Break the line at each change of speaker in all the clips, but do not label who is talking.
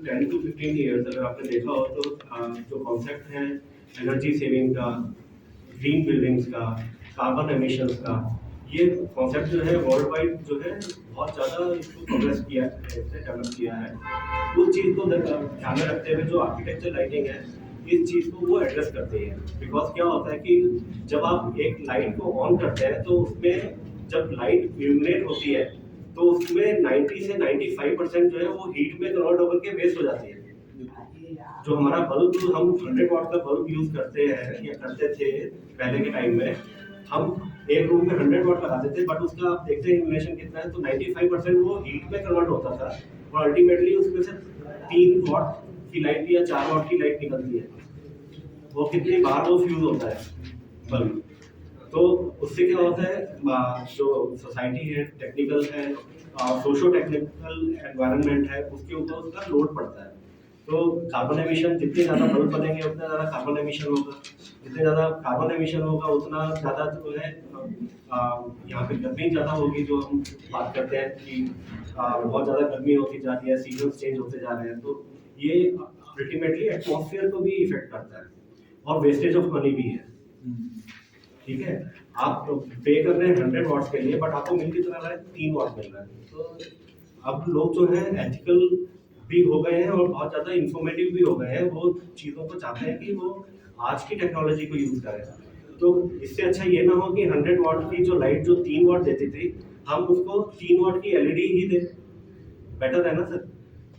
10 to 15 years अगर आपने देखा हो तो जो कॉन्सेप्ट है एनर्जी सेविंग का, ग्रीन बिल्डिंग्स का, कार्बन एमिशंस का, ये कॉन्सेप्ट जो है वर्ल्ड वाइड जो है बहुत ज़्यादा इसको प्रोग्रेस किया है, इसने डेवलप किया है। उस चीज़ को ध्यान में रखते हुए जो आर्किटेक्चर लाइटिंग है, इस चीज़ को वो एड्रेस करते हैं। बिकॉज क्या होता है कि जब आप एक लाइट को ऑन करते हैं तो उसमें जब लाइट इल्यूमिनेट होती है तो उसमें 90 से 95% जो है वो हीट में कन्वर्ट होकर के वेस्ट हो जाती है। जो हमारा बल्ब, हम 100 वाट का बल्ब यूज करते हैं या करते थे पहले के टाइम में, हम एक रूम में 100 वाट लगाते थे, बट उसका आप देखते हैं इल्यूमिनेशन कितना है, तो 95% वो हीट में कन्वर्ट होता था और अल्टीमेटली उसमें से 3 वाट की लाइट या 4 वाट की लाइट निकलती है। वो कितनी बार वो फ्यूज होता है बल्ब। तो उससे क्या होता है, जो सोसाइटी है, टेक्निकल है, सोशो टेक्निकल एनवायरनमेंट है, उसके ऊपर उसका लोड पड़ता है। तो कार्बन एमिशन, जितने ज़्यादा बल्ब बनेंगे उतना ज़्यादा कार्बन एमिशन होगा, जितने ज़्यादा कार्बन एमिशन होगा उतना ज़्यादा जो है यहाँ पे गर्मी ज़्यादा होगी। जो हम बात करते हैं कि बहुत ज़्यादा गर्मी होती जा रही है, सीजन्स चेंज होते जा रहे हैं, तो ये अल्टीमेटली एटमॉस्फेयर को भी इफेक्ट करता है और वेस्टेज ऑफ मनी भी है। ठीक है, आप पे कर रहे हैं 100 वाट्स के लिए, बट आपको मिल कितना रहा है, 3 वाट मिल रहा है। तो अब लोग जो है एथिकल भी हो गए हैं और बहुत ज़्यादा इंफॉर्मेटिव भी हो गए हैं। वो चीज़ों को चाहते हैं कि वो आज की टेक्नोलॉजी को यूज़ करें। तो इससे अच्छा ये ना हो कि 100 वाट की जो लाइट जो 3 वाट देती थी, हम उसको 3 वाट की एलईडी ही दें। बेटर है ना सर?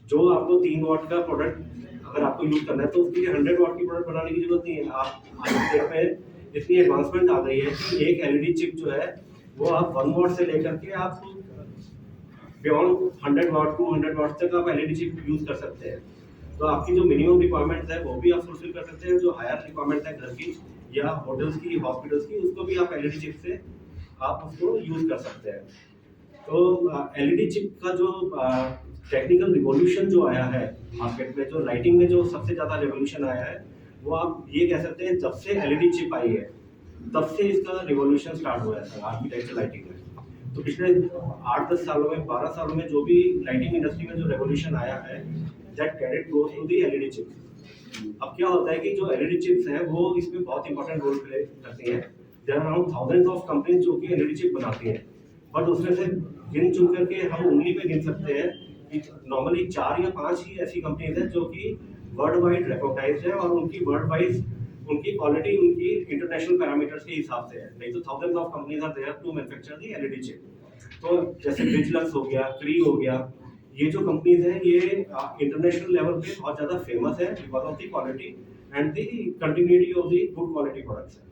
जो आपको 3 वाट का प्रोडक्ट अगर आपको यूज़ करना है तो उसके लिए 100 वाट की प्रोडक्ट बनाने की जरूरत नहीं है। आप आज के डेट में इतनी एडवांसमेंट आ गई है कि एक एलईडी चिप जो है वो आप 1 वाट से लेकर के आप बियॉन्ड 100 वाट 200 वाट तक आप एलईडी चिप यूज कर सकते हैं। तो आपकी जो मिनिमम रिक्वायरमेंट्स है वो भी आप फुलफिल कर सकते हैं। जो हायर रिक्वायरमेंट है घर की या होटल्स की, हॉस्पिटल्स की, उसको भी आप एलईडी चिप से आप उसको यूज कर सकते हैं। तो एलईडी चिप का जो टेक्निकल रिवॉल्यूशन जो आया है मार्केट में, जो लाइटिंग में जो सबसे ज़्यादा रिवॉल्यूशन आया है, वो आप ये कह सकते हैं जब से एलईडी चिप आई है तब से इसका रिवॉल्यूशन स्टार्ट हुआ है सर आर्किटेक्चर लाइटिंग में। तो पिछले 8-10 सालों में, 12 सालों में जो भी लाइटिंग इंडस्ट्री में जो रेवोल्यूशन आया है, that carried goes to the LED chips. अब क्या होता है कि जो एलईडी चिप्स हैं वो इसमें बहुत इंपॉर्टेंट रोल प्ले करती हैं। There are around thousands of companies जो कि एलईडी चिप बनाती हैं, बट उसमें से गिन चुन करके हम उंगली पे गिन सकते हैं कि नॉर्मली 4 या 5 ही ऐसी कंपनीज हैं जो कि वर्ल्ड वाइड रिकॉग्नाइज्ड है और उनकी वर्ल्ड वाइज उनकी क्वालिटी उनकी इंटरनेशनल पैरामीटर्स के हिसाब से है। नहीं तो thousands of companies are there to manufacture the LED chip. तो जैसे विजिलैंस हो गया, क्री हो गया, ये जो कंपनीज हैं ये इंटरनेशनल लेवल पे बहुत ज़्यादा फेमस है because of the quality and the continuity of the good quality products है।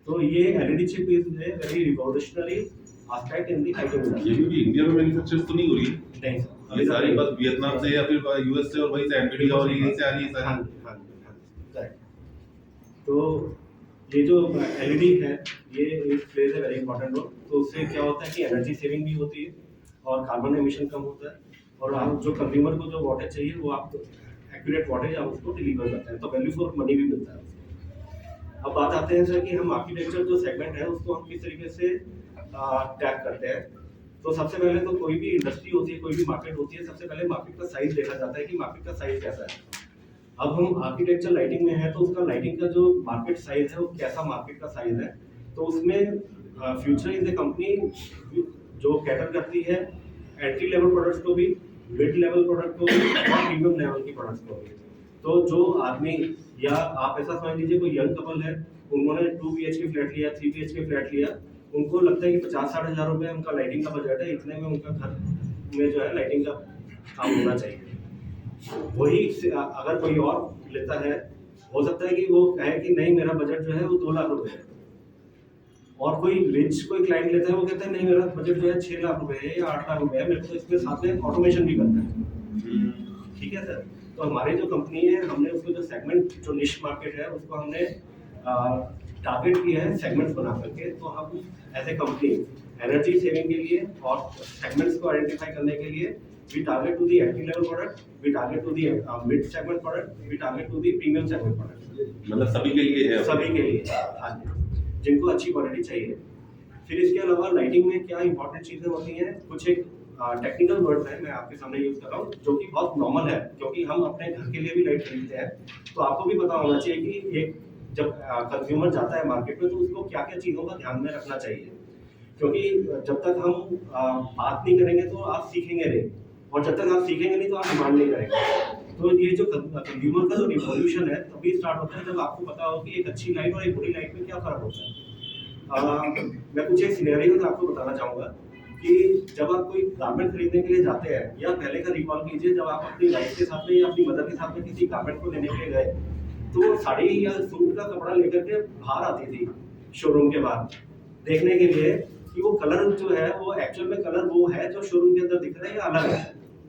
तो ये LED chip is a very revolutionary aspect in the lighting industry.
ये भी इंडिया में मैन्युफैक्चर तो नहीं हो रही?
नहीं सर,
ये सारी बस वियतनाम से या फिर यूएस से और वहीं से एनवीडिया और यहीं से आ रही है सारी।
हाँ, राइट। तो ये जो एलईडी है ये plays a very important role. तो उससे क्या होता है कि एनर्जी सेविंग भी होती है और कार्बन एमिशन कम होता है और आप जो कंज्यूमर को जो वाटेज चाहिए वो आप एक्यूरेट वाटेज आप उसको डिलीवर करते हैं, तो वैल्यू फॉर मनी भी मिलता है। अब बात आते हैं सर कि हम आर्किटेक्चर जो सेगमेंट है उसको हम किस तरीके से टैग करते हैं। तो सबसे पहले तो कोई भी इंडस्ट्री होती है, कोई भी मार्केट होती है, सबसे पहले मार्केट का साइज देखा जाता है कि मार्केट का साइज कैसा है। अब हम आर्किटेक्चर लाइटिंग में है तो उसका लाइटिंग का जो मार्केट साइज है वो कैसा मार्केट का साइज है। तो उसमें फ्यूचर इज ए कंपनी जो कैटर करती है एंट्री लेवल प्रोडक्ट्स को भी, मिड लेवल प्रोडक्ट को भी और प्रीमियम लेवल की प्रोडक्ट्स को भी। तो जो आदमी या आप ऐसा समझ लीजिए कोई यंग कपल है, उन्होंने 2 BHK फ्लैट लिया, 3 BHK फ्लैट लिया, उनको लगता है कि 50-60 हज़ार रुपये उनका लाइटिंग का बजट है, इतने में उनका घर में जो है लाइटिंग का काम होना चाहिए। वही अगर कोई और लेता है, हो सकता है कि वो कहे कि नहीं मेरा बजट जो है वो 2 लाख रुपए है, और कोई रिच कोई क्लाइंट लेता है वो कहता है नहीं मेरा बजट जो है 6 लाख रुपए है या 8 लाख रुपए है, मेरे को इसके साथ में ऑटोमेशन भी करना है। ठीक है सर। तो हमारी जो कंपनी है हमने उसको जो सेगमेंट जो निश मार्केट है उसको हमने टारगेट किया है सेगमेंट्स बना करके। तो हम as a company energy saving के लिए और सेगमेंट्स को आइडेंटिफाई करने के लिए we target to the entry level product, we target to the mid segment product, we target to the premium segment product।
मतलब सभी के लिए है?
सभी के लिए, हाँ जी, जिनको अच्छी क्वालिटी चाहिए। फिर इसके अलावा लाइटिंग में क्या इंपॉर्टेंट चीज़ें होती हैं, कुछ एक टेक्निकल वर्ड है मैं आपके सामने यूज कर रहा हूँ, जो कि बहुत नॉर्मल है, क्योंकि हम अपने घर के लिए भी लाइट खरीदते हैं। तो आपको भी पता होना चाहिए कि एक जब कंज्यूमर जाता है मार्केट में तो उसको क्या क्या चीज़ों का ध्यान में रखना चाहिए, क्योंकि जब तक हम बात नहीं करेंगे तो आप सीखेंगे नहीं, और जब तक आप सीखेंगे नहीं तो आप डिमांड नहीं करेंगे। तो ये जो कंज्यूमर का जो रिवॉल्यूशन है तभी स्टार्ट होता है जब आपको पता हो कि एक अच्छी लाइट और एक बुरी लाइट में क्या फर्क होता है। मैं कुछ एक सिनेरियो आपको बताना चाहूँगा कि जब आप कोई गारमेंट खरीदने के लिए जाते हैं, या पहले का रिकॉल कीजिए जब आप अपनी वाइफ के साथ में या अपनी मदर के साथ में किसी गारमेंट को लेने के लिए गए, तो साड़ी या सूट का कपड़ा लेकर के बाहर आती थी शोरूम के बाहर, देखने के लिए कि वो कलर जो है वो एक्चुअल में कलर वो है जो शोरूम के अंदर दिख रहा है या अलग है।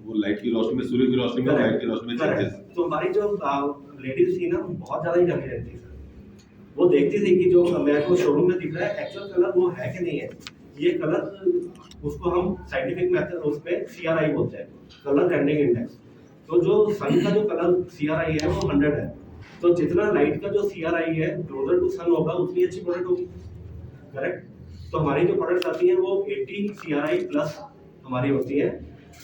वो लाइट की रोशनी में, सूर्य की रोशनी में, लाइट की रोशनी में चेंजेस।
तो हमारी जो लेडीज थी ना बहुत ज्यादा ही जमी रहती थी, वो देखती थी कि जो मेरे को शोरूम में दिख रहा है एक्चुअल कलर वो है कि नहीं है। ये कलर उसको हम साइंटिफिक मेथड उसमें CRI बोलते हैं, कलर रेंडरिंग इंडेक्स। तो जो सन का जो कलर CRI है वो 100 है, तो जितना लाइट का जो CRI है क्लोजर टू सन होगा उतनी अच्छी प्रोडक्ट होगी, करेक्ट। तो हमारी जो प्रोडक्ट्स आती हैं वो 80 CRI प्लस हमारी होती है,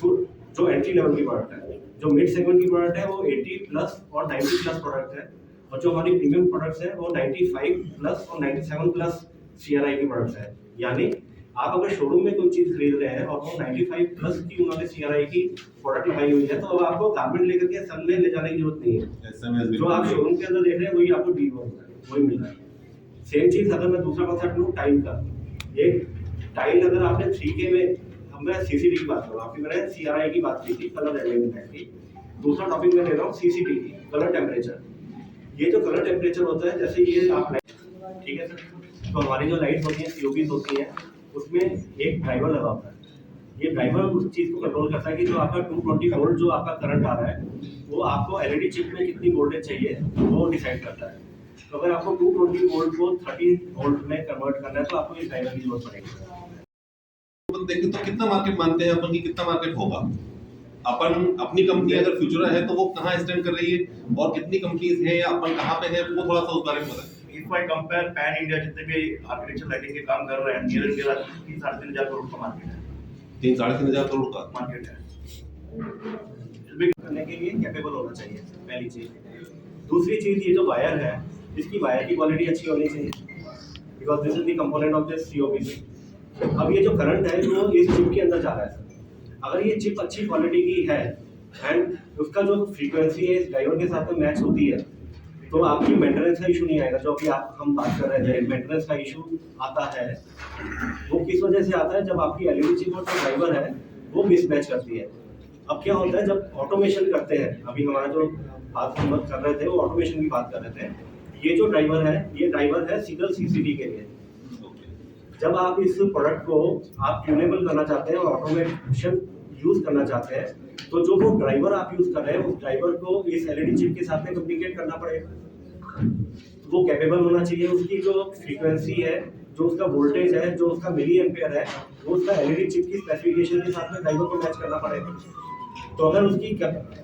जो एंट्री लेवल की प्रोडक्ट है। जो मिड सेगमेंट की प्रोडक्ट है वो 80 प्लस और 90 प्लस प्रोडक्ट है, और जो हमारी प्रीमियम प्रोडक्ट्स है वो 95 प्लस और 97 प्लस CRI की प्रोडक्ट्स है। यानी आप अगर शोरूम में कोई चीज खरीद रहे हैं और वो 95 प्लस की उन्होंने CRI की प्रोडक्ट लगाई हुई है, तो अब आपको गारमेंट लेकर के सन में ले जाने की जरूरत नहीं है। जो आप शोरूम के अंदर देख रहे हैं वही आपको डी वही मिल रहा है। सेम चीज अगर मैं दूसरा कॉन्सेप्ट लूँ टाइल का, एक टाइल अगर आपने 3K में, अब मैं CCD की बात कर रहा हूँ, मैंने CRI की बात की थी, कलर रेंडरिंग इंडेक्स की। दूसरा टॉपिक मैं ले रहा हूँ CCT की, कलर टेम्परेचर। ये जो कलर टेम्परेचर होता है, जैसे ये आप लाइट, ठीक है सर, तो हमारी जो लाइट्स होती हैं COBs होती हैं, उसमें एक ड्राइवर लगा होता है। ये ड्राइवर उस चीज़ को कंट्रोल करता है कि जो आपका 220 वोल्ट जो आपका करंट आ रहा है वो आपको LED चिप में कितनी वोल्टेज चाहिए वो डिसाइड करता है। तो अगर आपको 220 वोल्ट को 30 वोल्ट में कन्वर्ट करना है तो आपको इस ड्राइवर की जरूरत पड़ेगी।
अपन देखें तो कितना मार्केट मानते हैं अपन की, कितना मार्केट होगा? अपन अपनी कंपनी अगर फ्यूचर है तो वो कहाँ स्टैंड कर रही है, और कितनी कंपनीज हैं या अपन कहाँ पे हैं, वो थोड़ा सा उस बारे में बताएं।
If I compare pan India जितने भी आर्किटेक्चर लाइटिंग के काम कर रहे हैं, नियर इंडिया 3-3.5 हजार करोड़ का मार्केट है।
3-3.5 हजार करोड़ का
मार्केट है।
करने के लिए कैपेबल होना चाहिए, पहली चीज। दूसरी चीज, ये जो वायर है इसकी वायर की क्वालिटी अच्छी होनी चाहिए, because this is the component of this COB। अब ये जो करंट है वो इस चिप के अंदर जा रहा है सर, अगर ये चिप अच्छी क्वालिटी की है एंड उसका जो फ्रीक्वेंसी है इस ड्राइवर के साथ में मैच होती है, तो आपकी मेंटेनेंस का इशू नहीं आएगा। जो अभी हम बात कर रहे थे मेंटेनेंस का इशू आता है, वो किस वजह से आता है, जब आपकी LED चिप और जो ड्राइवर है वो मिसमैच करती है। अब क्या होता है जब ऑटोमेशन करते हैं, अभी हमारा जो बात हम कर रहे थे वो ऑटोमेशन की बात कर रहे थे, ये जो ड्राइवर है ये ड्राइवर है सिंगल CCD के लिए। जब आप इस प्रोडक्ट को आप ट्यूनेबल करना चाहते हैं और ऑटोमेशन यूज करना चाहते हैं, तो जो वो ड्राइवर आप यूज कर रहे हैं उस ड्राइवर को इस LED चिप के साथ में कम्युनिकेट करना पड़ेगा। वो कैपेबल होना चाहिए, उसकी जो फ्रीक्वेंसी है, जो उसका वोल्टेज है, जो उसका मिली एम्पेयर है, वो उसका LED चिप की स्पेसिफिकेशन के साथ में ड्राइवर को मैच करना पड़ेगा। तो अगर उसकी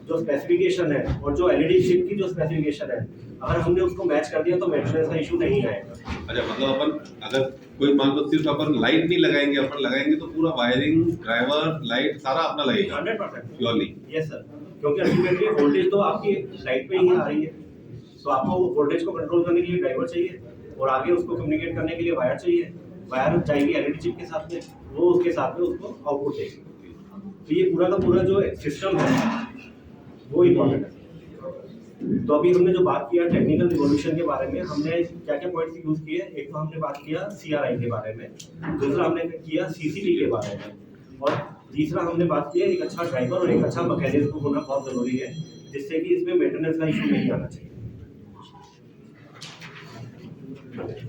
जो स्पेसिफिकेशन है और जो LED चिप की जो स्पेसिफिकेशन है, अगर हमने उसको मैच कर दिया तो मेंटेनेंस का इशू नहीं आएगा।
अच्छा, मतलब अपन अगर कोई मान लो सिर्फ अपन लाइट नहीं लगाएंगे, अपन लगाएंगे तो पूरा वायरिंग, ड्राइवर, लाइट सारा अपना लगेगा
100%
प्योरली।
यस सर, क्योंकि अल्टीमेटली वोल्टेज तो आपकी लाइट पे ही आ रही है, तो आपको वोल्टेज को कंट्रोल करने के लिए ड्राइवर चाहिए और आगे उसको कम्युनिकेट करने के लिए वायर चाहिए। वायर जाएगी LED चिप के साथ में, वो उसके साथ में उसको आउटपुट देगी। तो ये पूरा का पूरा जो सिस्टम है वो इम्पोर्टेंट है। तो अभी हमने जो बात किया टेक्निकल रिवॉल्यूशन के बारे में, हमने क्या क्या पॉइंट्स यूज किए, एक तो हमने बात किया CRI के बारे में, दूसरा हमने किया CCT के बारे में, और तीसरा हमने बात किया एक अच्छा ड्राइवर और एक अच्छा मैकेनिज्म होना बहुत जरूरी है, जिससे कि इसमें मेंटेनेंस का इशू नहीं आना चाहिए।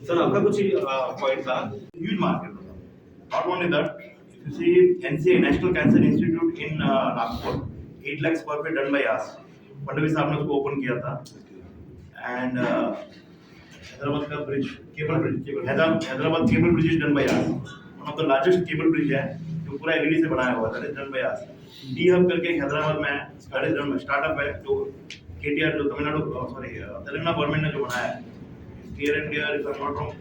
सर आपका कुछ पॉइंट था?
Huge market. Not only that, if you see NCI National Cancer Institute in Nagpur, 8 lakh square feet done by us. Fadnavis साहब ने उसको ओपन किया था। एंड हैदराबाद का bridge, cable bridge, Hyderabad cable bridge is done by us. One of the largest cable bridge है जो पूरा LED से बनाया हुआ है, that is done by us. D hub करके हैदराबाद में दैट इज डन स्टार्टअप है जो KTR जो तेलंगाना गवर्नमेंट ने जो बनाया है, here and there if I am not wrong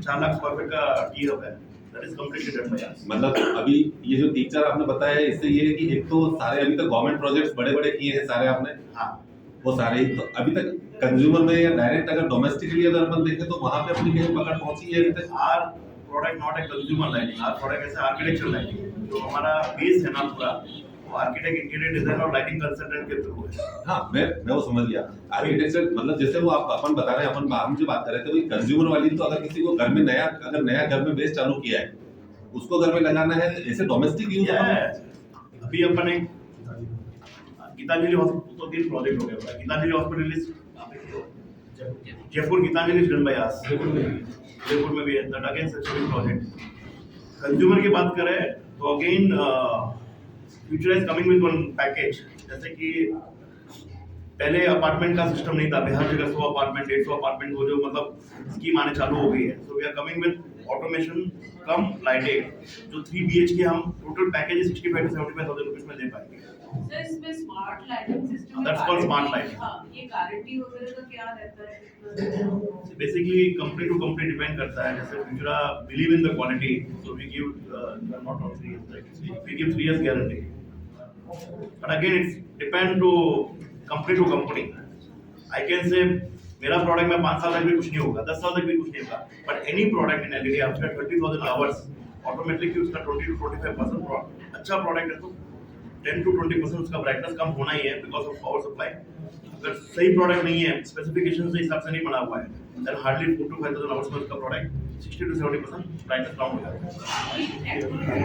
4 lakh square feet का डी हब है, That is completely done by us.
मतलब अभी ये जो 3-4 आपने बताया है, इससे ये है कि एक तो सारे अभी तक गवर्नमेंट प्रोजेक्ट्स बड़े-बड़े किए हैं सारे आपने,
हाँ,
वो सारे ही तो अभी तक कंज्यूमर में या डायरेक्ट अगर डोमेस्टिकली अगर अपन देखें तो वहां पे अपनी कहीं पकड़ पहुंची है अभी तक?
our product not a consumer lighting, our product is a architectural lighting. जो हमारा बेस है ना पूरा, वो आर्किटेक्ट, इंटीरियर डिजाइन और लाइटिंग कंसल्टेंट के थ्रू है।
हाँ, मैं वो समझ गया। आर्किटेक्चर मतलब जैसे वो आप अपन बता रहे हैं, अपन हम जो बात कर रहे थे वही कंज्यूमर वाली, तो अगर किसी को घर में नया घर में बेस चालू किया है, उसको घर में लगाना है, तो ऐसे डोमेस्टिक यूज
अभी अपन एक गीतांजलि हॉस्पिटल तो 3 प्रोजेक्ट हो गया। Geetanjali hospital is Jaipur, Geetanjali is done by us. Jaipur में भी है, that again such a project. Consumer की बात करें तो again future is coming with one package. जैसे कि पहले अपार्टमेंट का सिस्टम नहीं था, हर जगह 100 अपार्टमेंट 150 अपार्टमेंट, वो जो मतलब स्कीम आने चालू हो गई है। So we are coming with automation cum lighting, जो 3 BHK हम टोटल पैकेज 65 to 75,000 रुपीस में दे पाएंगे।
सर इसमें smart lighting system,
That's called smart lighting.
हाँ, ये गारंटी वगैरह का क्या रहता है?
Basically company to company depend करता है। जैसे Futura believe in the quality, so we give not on 3 years, we give 3 years guarantee. But again it's depend to company to company. I can say मेरा product में 5 साल तक भी कुछ नहीं होगा, 10 साल तक भी कुछ नहीं होगा, but any product in LED after 20,000 hours automatically उसका 20 to 45% अच्छा प्रोडक्ट है तो 10 to 20% उसका ब्राइटनेस कम होना ही है बिकॉज ऑफ पावर सप्लाई। अगर सही प्रोडक्ट नहीं है, स्पेसिफिकेशन से हिसाब से नहीं बना हुआ है, देन हार्डली 4 to 5,000 आवर्स में उसका प्रोडक्ट 60 to 70% ब्राइटनेस डाउन हो जाता है।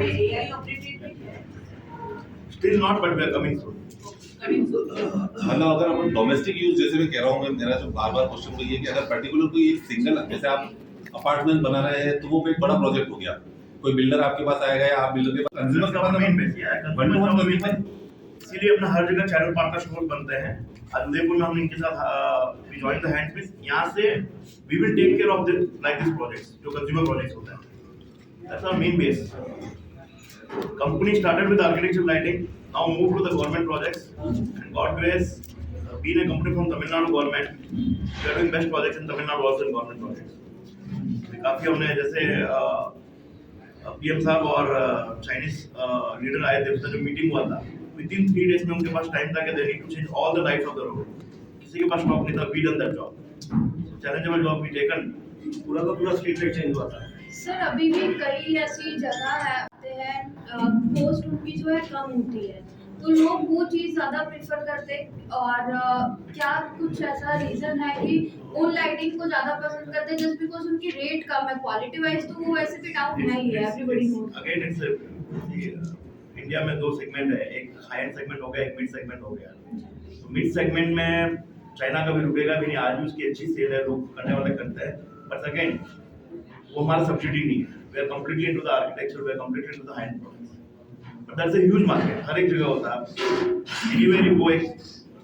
एआई ऑपरेटेड है?
Still not, but we are coming soon.
मतलब अगर अपन डोमेस्टिक यूज, जैसे मैं कह रहा हूँ, मेरा जो बार-बार क्वेश्चन तो ये है कि अगर पर्टिकुलर कोई एक सिंगल, जैसे आप अपार्टमेंट बना रहे हैं तो वो एक बड़ा प्रोजेक्ट हो गया, कोई बिल्डर आपके पास आएगा या आप बिल्डर के पास, कंज्यूमर का मेन बेस इसीलिए अपना हर जगह चैनल पार्टनरशिप बनते हैं। उदयपुर में हम इनके साथ we join the hands with, यहाँ से we will take care of this like this projects जो कंज्यूमर प्रोजेक्ट्स होते हैं। That's our main base. Company started with architectural lighting, now moved to the government projects, and God grace, being a company from Tamil Nadu government, we are doing best projects in Tamil Nadu also in government projects. काफी हमने जैसे PM साहब और Chinese leader आए थे, उसका जो meeting हुआ था, within 3 days में उनके पास टाइम था कि they need to change all the lights of the road. किसी के पास स्टॉक नहीं था, we done that job. Challengeable job we taken.
पूरा का पूरा स्ट्रीट लाइट चेंज हुआ था।
सर अभी भी कई ऐसी जगह है पोस्ट उनकी जो है कम होती है, तो लोग वो चीज़ ज़्यादा प्रेफर करते हैं, और क्या कुछ ऐसा रीज़न है कि उन लाइटिंग को ज़्यादा पसंद करते हैं जस्ट बिकॉज उनकी रेट कम है? क्वालिटी वाइज तो वो वैसे भी डाउन है ही है, everybody knows.
Again it's India में 2 सेगमेंट है, एक हाई एंड सेगमेंट हो गया, एक मिड सेगमेंट हो गया। तो मिड सेगमेंट में चाइना का भी रुकेगा भी नहीं, आज भी उसकी अच्छी सेल है, लोग करने वाले करते हैं, बट अगेन वो हमारा सब्सिडी नहीं है। We are completely into the architecture, we are completely into the high end products, but that's a huge market. हर एक जगह होता है, एनीवेयर यू गो एक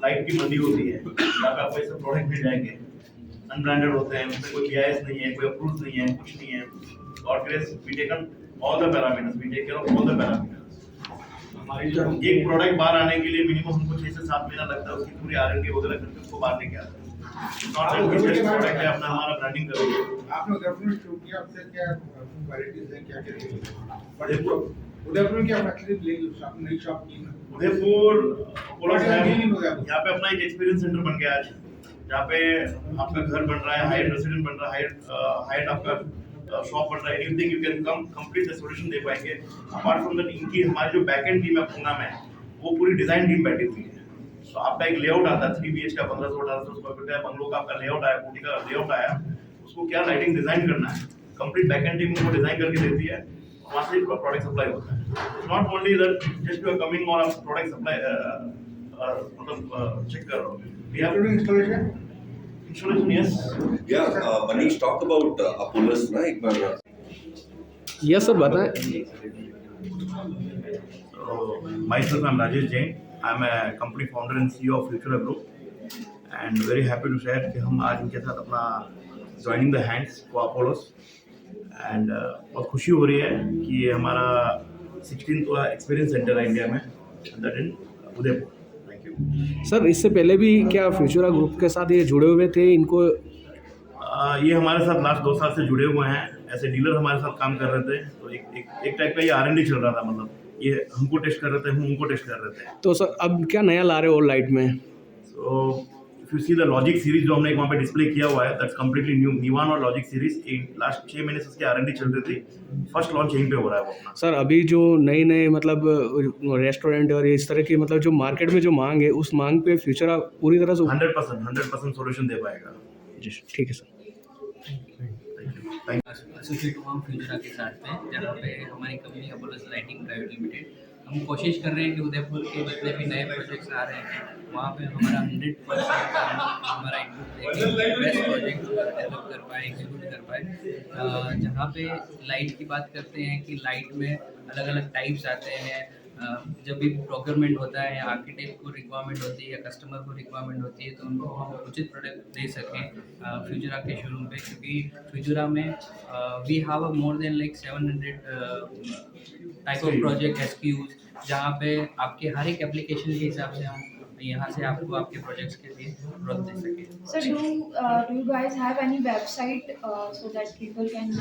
लाइट की मंडी होती है, जहाँ पे आपको ऐसे प्रोडक्ट मिल जाएंगे, अनब्रांडेड होते हैं, उसमें कोई BIS नहीं है, कोई अप्रूव नहीं है, कुछ नहीं है। God grace we taken all the parameters, we take care of all the parameters.
हमारी जो
एक प्रोडक्ट बाहर आने के लिए मिनिमम हमको 6 से 7 महीना लगता है, उसकी पूरी R&D वगैरह करके उसको बाहर लेके आता है। Not that we just product है अपना, हमारा ब्रांडिंग करेंगे।
आपने उदयपुर में शुरू किया, आपसे क्या क्वालिटीज है, क्या क्या
उदयपुर
उदयपुर की आप एक्चुअली नई शॉप की ना?
Udaipur
What is the meaning of that?
यहाँ पे अपना एक एक्सपीरियंस सेंटर बन गया आज, जहाँ पे आपका घर बन रहा है, हायर रेसिडेंट बन रहा है, हायर आपका शॉप बन रहा है, anything you can come complete the solution दे पाएंगे। अपार्ट फ्रॉम दैट इनकी हमारी जो बैकएंड टीम है पूना में, वो पूरी डिजाइन टीम बैठी हुई है। तो आपका एक लेआउट आता है 3 BHK का 1500-1800 स्क्वायर फीट का बंगलो का आपका लेआउट आया, कोठी का लेआउट आया, उसको क्या लाइटिंग डिजाइन करना है, कंप्लीट बैकएंड टीम वो डिजाइन करके देती है, वहाँ से प्रोडक्ट सप्लाई होता है। Not only that just you are coming और आप प्रोडक्ट सप्लाई मतलब चेक कर रहे हो, we have
Including installation?
Installation. Yes,
Yeah, Manish talk about Apollos ना एक बार।
यस सर बताएं।
myself I'm Rajesh Jain, I'm a company founder and CEO of Futura Group, and very happy to share कि हम आज इनके साथ अपना joining the hands for Apollos, and बहुत खुशी हो रही है कि ये हमारा 16th वाला एक्सपीरियंस सेंटर है इंडिया में, that in Udaipur. Thank you.
Sir इससे पहले भी क्या फ्यूचरा ग्रुप के साथ ये जुड़े हुए थे? इनको
ये हमारे साथ लास्ट 2 साल से जुड़े हुए हैं, ऐसे डीलर हमारे साथ काम कर रहे थे। तो एक टाइप का ये R&D चल रहा था, मतलब ये हमको टेस्ट कर रहे थे, हम उनको टेस्ट कर रहे थे।
तो सर अब क्या नया ला रहे हो लाइट में?
So if you see the logic series जो हमने वहाँ पे डिस्प्ले किया हुआ है, दैट्स कम्प्लीटली न्यू। निवान और लॉजिक सीरीज लास्ट 6 महीने से उसकी R&D चल रही थी, फर्स्ट लॉन्च यहीं पे हो रहा है वो अपना।
सर अभी जो नए मतलब रेस्टोरेंट और इस तरह की मतलब जो मार्केट में जो मांग है उस मांग पे फ्यूचर आप पूरी तरह से
100% सोल्यूशन दे पाएगा।
जी ठीक है सर।
एसोसिएट हुआ हम फ्यूचरा के साथ में, जहाँ पे हमारी company Apollos lighting private limited, हम कोशिश कर रहे हैं कि उदयपुर के जितने भी नए प्रोजेक्ट्स आ रहे हैं वहाँ पे हमारा 100% हमारा इनपुट देके बेस्ट प्रोजेक्ट डेवलप कर पाए, एग्जीक्यूट कर पाए। जहाँ पे लाइट की बात करते हैं कि लाइट में अलग अलग टाइप्स आते हैं। जब भी प्रोक्योरमेंट होता है, आर्किटेक्ट को रिक्वायरमेंट होती है या कस्टमर को रिक्वायरमेंट होती है, तो उनको हम उचित प्रोडक्ट दे सकें फ्यूचरा के शोरूम पे, क्योंकि फ्यूचरा में we have a more than like 700 type of project SKUs, जहाँ पे आपके हर एक एप्लीकेशन के हिसाब से हम यहाँ से आपको आपके प्रोजेक्ट्स के लिए ग्रोथ दे सकें।
Sir, do you guys have any website so that people can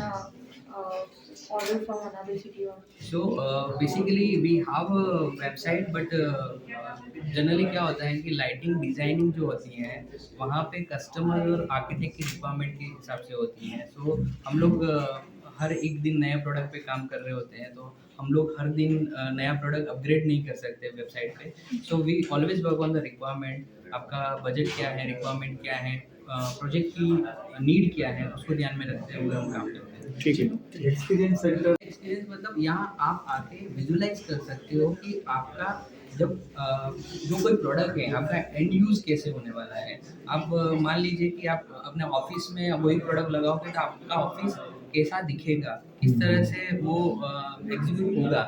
order from another city? Or
So basically we have a website, but generally क्या होता है कि लाइटिंग डिज़ाइनिंग जो होती है वहाँ पे कस्टमर और आर्किटेक्ट की रिक्वायरमेंट के हिसाब से होती है। सो हम लोग हर एक दिन नए प्रोडक्ट पे काम कर रहे होते हैं, तो हम लोग हर दिन नया प्रोडक्ट अपग्रेड नहीं कर सकते वेबसाइट पे। So we always work on the requirement, आपका बजट क्या है, रिक्वायरमेंट क्या है, प्रोजेक्ट की नीड क्या है, उसको ध्यान में रखते हुए हम काम करते हैं।
ठीक है।
एक्सपीरियंस मतलब यहाँ आप आके विजुलाइज कर सकते हो कि आपका जब जो कोई प्रोडक्ट है आपका एंड यूज़ कैसे होने वाला है। आप मान लीजिए कि आप अपने ऑफिस में वही प्रोडक्ट लगाओगे तो आपका ऑफिस कैसा दिखेगा, किस तरह से वो एग्जीक्यूट होगा,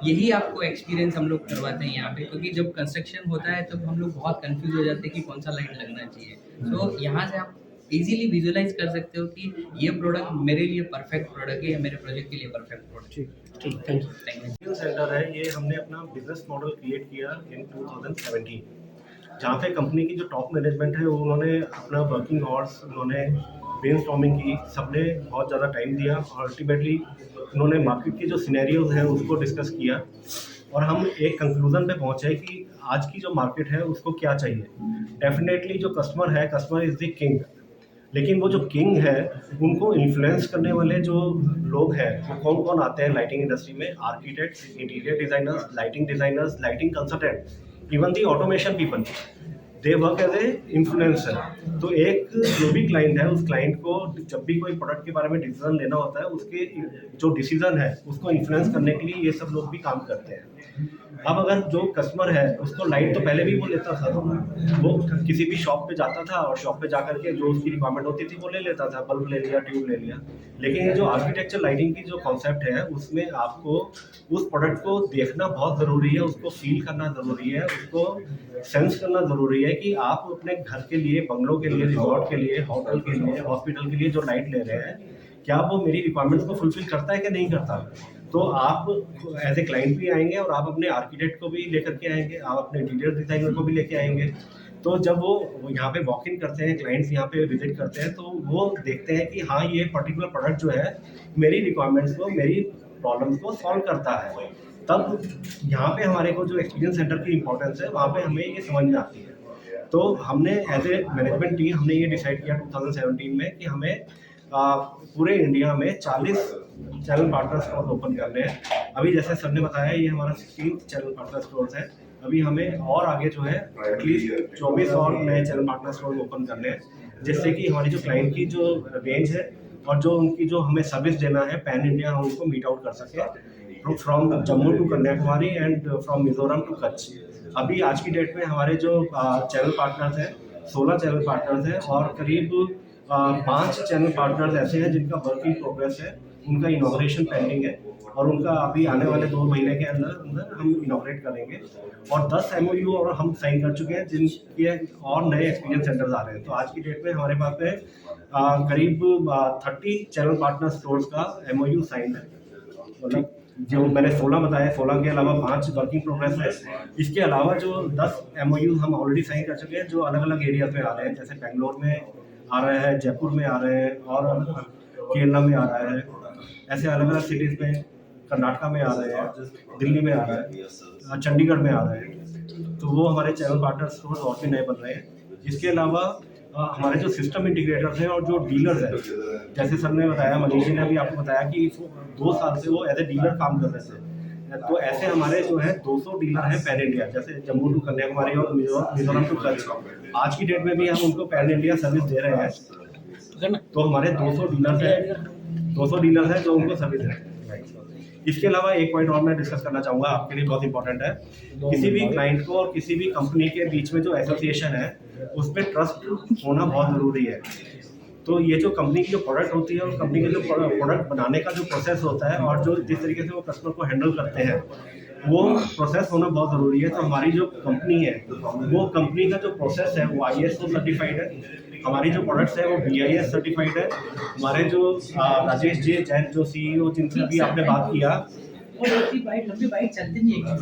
यही आपको एक्सपीरियंस हम लोग करवाते हैं यहाँ पे। क्योंकि जब कंस्ट्रक्शन होता है तब हम लोग बहुत कंफ्यूज हो जाते हैं कि कौन सा लाइट लगना चाहिए। तो यहाँ से आप इजीली विजुलाइज कर सकते हो कि ये प्रोडक्ट मेरे लिए परफेक्ट प्रोडक्ट है या मेरे प्रोजेक्ट के लिए परफेक्ट प्रोडक्ट।
ठीक थैंक यू।
एक्सपीरियंस सेंटर है, ये हमने अपना बिजनेस मॉडल क्रिएट किया इन 2017, जहाँ पे कंपनी की जो टॉप मैनेजमेंट है उन्होंने अपना वर्किंग आवर्स उन्होंने ब्रेनस्टॉर्मिंग की, सबने बहुत ज़्यादा टाइम दिया और अल्टीमेटली उन्होंने मार्केट के जो सिनेरियोज हैं उसको डिस्कस किया और हम एक कंक्लूजन पे पहुँचे कि आज की जो मार्केट है उसको क्या चाहिए। डेफिनेटली जो कस्टमर है, कस्टमर इज़ द किंग, लेकिन वो जो किंग है उनको इन्फ्लुएंस करने वाले जो लोग हैं वो कौन कौन आते हैं लाइटिंग इंडस्ट्री में? Architects, interior designers, lighting designers, lighting consultant, even the automation people, they work as a influencer. तो एक जो भी क्लाइंट है उस क्लाइंट को जब भी कोई प्रोडक्ट के बारे में डिसीजन लेना होता है, उसके जो डिसीजन है उसको इन्फ्लुएंस करने के लिए ये सब लोग भी काम करते हैं। अब अगर जो कस्टमर है उसको लाइट तो पहले भी वो लेता था, वो किसी भी शॉप पे जाता था और शॉप पे जाकर के जो उसकी रिक्वायरमेंट होती थी वो ले लेता था, बल्ब ले लिया, ट्यूब ले लिया। लेकिन ये जो आर्किटेक्चर लाइटिंग की जो कॉन्सेप्ट है उसमें आपको उस प्रोडक्ट को देखना बहुत ज़रूरी है, उसको फील करना ज़रूरी है, उसको सेंस करना ज़रूरी है कि आप अपने घर के लिए, बंगलों के लिए, रिजॉर्ट के लिए, होटल के लिए, हॉस्पिटल के लिए जो लाइट ले रहे हैं क्या वो मेरी रिक्वायरमेंट्स को फुलफिल करता है कि नहीं करता। तो आप एज ए क्लाइंट भी आएंगे और आप अपने आर्किटेक्ट को भी लेकर के आएंगे, आप अपने इंटीरियर डिज़ाइनर को भी लेके आएंगे। तो जब वो यहाँ पे वॉक इन करते हैं, क्लाइंट्स यहाँ पे विजिट करते हैं, तो वो देखते हैं कि हाँ ये पर्टिकुलर प्रोडक्ट जो है मेरी रिक्वायरमेंट्स को, मेरी प्रॉब्लम्स को सॉल्व करता है। तब यहाँ पे हमारे को जो एक्सपीरियंस सेंटर की इंपॉर्टेंस है वहाँ पे हमें ये समझ में आती है। तो हमने एज ए मैनेजमेंट टीम हमने ये डिसाइड किया 2017 में कि हमें पूरे इंडिया में 40 चैनल पार्टनर स्टोर ओपन करने हैं। अभी जैसे सर ने बताया ये हमारा 16 चैनल पार्टनर स्टोर्स है। अभी हमें और आगे जो है एटलीस्ट 24 और नए चैनल पार्टनर स्टोर ओपन करने हैं, जिससे कि हमारी जो क्लाइंट की जो रेंज है और जो उनकी जो हमें सर्विस देना है पैन इंडिया, हम उनको मीट आउट कर सकें from Jammu to Kanyakumari and from Mizoram to Kutch. अभी आज की डेट में हमारे जो चैनल पार्टनर्स हैं 16 चैनल पार्टनर्स हैं और करीब 5 चैनल पार्टनर्स ऐसे हैं जिनका वर्किंग प्रोग्रेस है, उनका इनॉग्रेशन पेंडिंग है और उनका अभी आने वाले 2 महीने के अंदर हम इनॉग्रेट करेंगे। और 10 MOU और हम साइन कर चुके हैं जिनके और नए एक्सपीरियंस सेंटर्स आ रहे हैं। तो आज की डेट में हमारे पास में करीब 30 चैनल पार्टनर स्टोर्स का MOU साइन है। मतलब जो मैंने 16 बताया, 16 के अलावा 5 वर्किंग प्रोग्रेस है। इसके अलावा जो 10 MOU हम ऑलरेडी साइन कर चुके हैं जो अलग अलग एरियाज में आ रहे हैं, जैसे बेंगलोर में आ रहे हैं, जयपुर में आ रहे हैं और केरला में आ रहा है, ऐसे अलग अलग सिटीज़ में, कर्नाटका में आ रहे हैं, दिल्ली में आ रहा है, चंडीगढ़ में आ रहे हैं। तो वो हमारे चैनल पार्टनर स्टोर और भी नए बन रहे हैं। इसके अलावा हमारे जो सिस्टम इंटीग्रेटर्स हैं और जो डीलर्स हैं, जैसे सर ने बताया, मनीष जी ने भी आपको बताया कि 2 साल से वो एज ए डीलर काम कर रहे थे। तो ऐसे हमारे जो है 200 डीलर हैं पैन इंडिया, जैसे जम्मू टू कन्याकुमारी और मिजोरम टू कच्छ। आज की डेट में भी हम उनको पैन इंडिया सर्विस दे रहे हैं। तो हमारे 200 डीलर्स हैं जो उनको सर्विस दे रहे हैं। इसके अलावा एक पॉइंट और मैं डिस्कस करना चाहूँगा, आपके लिए बहुत इंपॉर्टेंट है। किसी भी क्लाइंट को और किसी भी कंपनी के बीच में जो एसोसिएशन है, उसमें ट्रस्ट होना बहुत ज़रूरी है। तो ये जो कंपनी की जो प्रोडक्ट होती है और कंपनी के जो प्रोडक्ट बनाने का जो प्रोसेस होता है और जो जिस तरीके से वो कस्टमर को हैंडल करते हैं, वो प्रोसेस होना बहुत ज़रूरी है। तो हमारी जो कंपनी है, वो कंपनी का जो प्रोसेस है वो ISO सर्टिफाइड है। हमारी जो प्रोडक्ट्स है वो BIS सर्टिफाइड है। हमारे जो राजेश जी जैन जो CEO जिनसे अभी आपने बात किया,
वो लंबी बाइट चलती नहीं है।